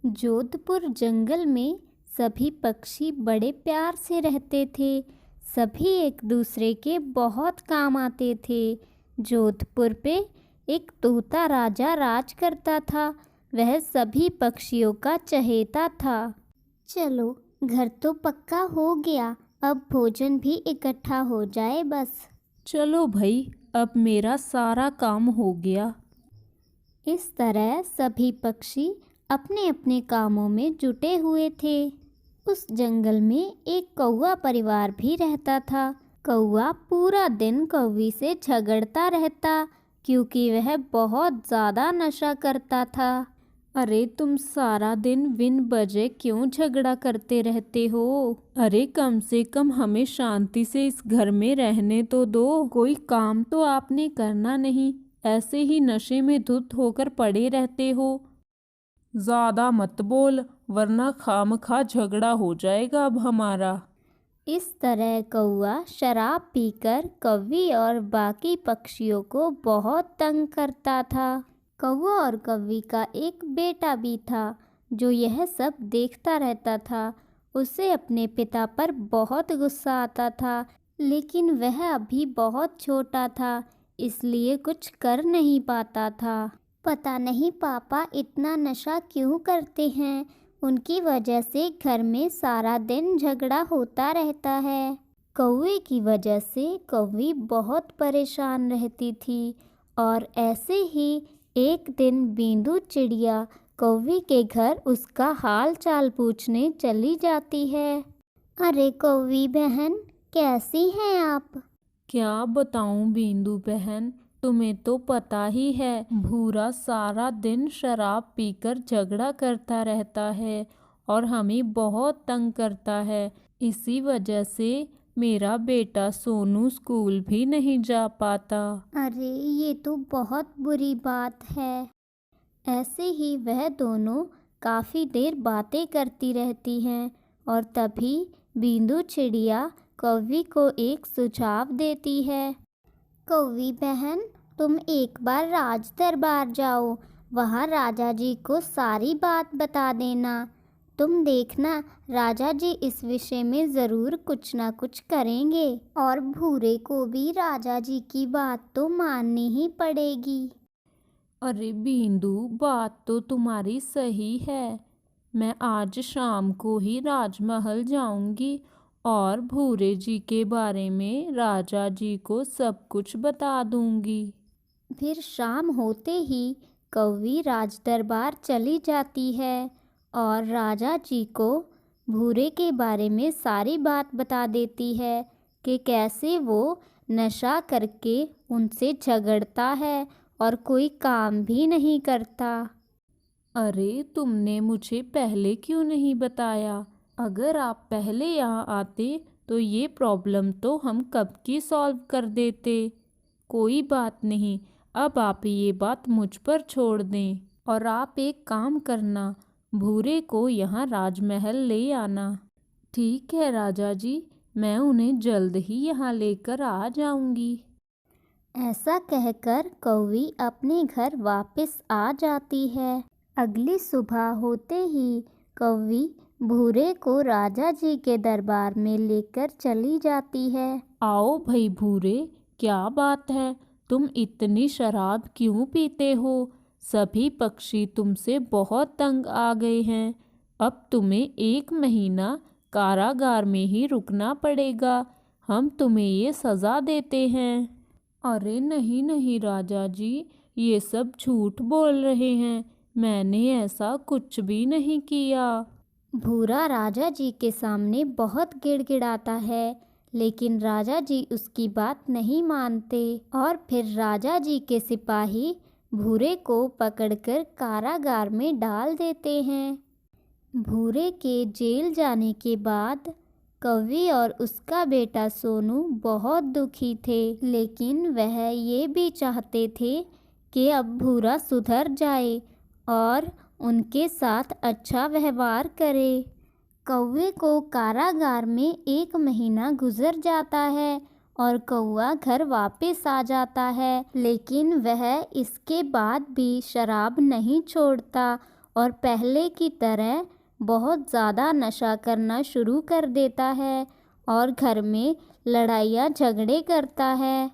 जोधपुर जंगल में सभी पक्षी बड़े प्यार से रहते थे। सभी एक दूसरे के बहुत काम आते थे। जोधपुर पे एक तोता राजा राज करता था। वह सभी पक्षियों का चहेता था। चलो, घर तो पक्का हो गया, अब भोजन भी इकट्ठा हो जाए बस। चलो भाई, अब मेरा सारा काम हो गया। इस तरह सभी पक्षी अपने अपने कामों में जुटे हुए थे। उस जंगल में एक कौवा परिवार भी रहता था। कौवा पूरा दिन कौवी से झगड़ता रहता, क्योंकि वह बहुत ज़्यादा नशा करता था। अरे तुम सारा दिन बिन वजह क्यों झगड़ा करते रहते हो? अरे कम से कम हमें शांति से इस घर में रहने तो दो। कोई काम तो आपने करना नहीं, ऐसे ही नशे में धुत होकर पड़े रहते हो। ज़्यादा मत बोल, वरना खामखा झगड़ा हो जाएगा अब हमारा। इस तरह कौवा शराब पीकर कौवी और बाकी पक्षियों को बहुत तंग करता था। कौवा और कौवी का एक बेटा भी था, जो यह सब देखता रहता था। उसे अपने पिता पर बहुत गुस्सा आता था, लेकिन वह अभी बहुत छोटा था, इसलिए कुछ कर नहीं पाता था। पता नहीं पापा इतना नशा क्यों करते हैं। उनकी वजह से घर में सारा दिन झगड़ा होता रहता है। कौवे की वजह से कौवी बहुत परेशान रहती थी। और ऐसे ही एक दिन बींदु चिड़िया कौवी के घर उसका हाल चाल पूछने चली जाती है। अरे कौवी बहन, कैसी हैं आप? क्या बताऊं बींदु बहन, तुम्हें तो पता ही है, भूरा सारा दिन शराब पीकर झगड़ा करता रहता है और हमें बहुत तंग करता है। इसी वजह से मेरा बेटा सोनू स्कूल भी नहीं जा पाता। अरे ये तो बहुत बुरी बात है। ऐसे ही वह दोनों काफ़ी देर बातें करती रहती हैं और तभी बींदु चिड़िया कौवी को एक सुझाव देती है। कौवी बहन, तुम एक बार राज दरबार जाओ, वहाँ राजा जी को सारी बात बता देना। तुम देखना, राजा जी इस विषय में ज़रूर कुछ ना कुछ करेंगे और भूरे को भी राजा जी की बात तो माननी ही पड़ेगी। अरे बींदु, बात तो तुम्हारी सही है। मैं आज शाम को ही राजमहल जाऊंगी और भूरे जी के बारे में राजा जी को सब कुछ बता दूंगी। फिर शाम होते ही कौवी राज दरबार चली जाती है और राजा जी को भूरे के बारे में सारी बात बता देती है कि कैसे वो नशा करके उनसे झगड़ता है और कोई काम भी नहीं करता। अरे तुमने मुझे पहले क्यों नहीं बताया? अगर आप पहले यहाँ आते तो ये प्रॉब्लम तो हम कब की सॉल्व कर देते। कोई बात नहीं, अब आप ये बात मुझ पर छोड़ दें और आप एक काम करना, भूरे को यहाँ राजमहल ले आना। ठीक है राजा जी, मैं उन्हें जल्द ही यहाँ लेकर आ जाऊंगी। ऐसा कहकर कौवी अपने घर वापस आ जाती है। अगली सुबह होते ही कौवी भूरे को राजा जी के दरबार में लेकर चली जाती है। आओ भाई भूरे, क्या बात है, तुम इतनी शराब क्यों पीते हो? सभी पक्षी तुमसे बहुत तंग आ गए हैं। अब तुम्हें 1 महीना कारागार में ही रुकना पड़ेगा। हम तुम्हें ये सज़ा देते हैं। अरे नहीं नहीं राजा जी, ये सब झूठ बोल रहे हैं। मैंने ऐसा कुछ भी नहीं किया। भूरा राजा जी के सामने बहुत गिड़गिड़ाता है, लेकिन राजा जी उसकी बात नहीं मानते और फिर राजा जी के सिपाही भूरे को पकड़कर कारागार में डाल देते हैं। भूरे के जेल जाने के बाद कौवी और उसका बेटा सोनू बहुत दुखी थे, लेकिन वह ये भी चाहते थे कि अब भूरा सुधर जाए और उनके साथ अच्छा व्यवहार करे। कौवे को कारागार में 1 महीना गुजर जाता है और कौवा घर वापस आ जाता है, लेकिन वह इसके बाद भी शराब नहीं छोड़ता और पहले की तरह बहुत ज़्यादा नशा करना शुरू कर देता है और घर में लड़ाइयाँ झगड़े करता है।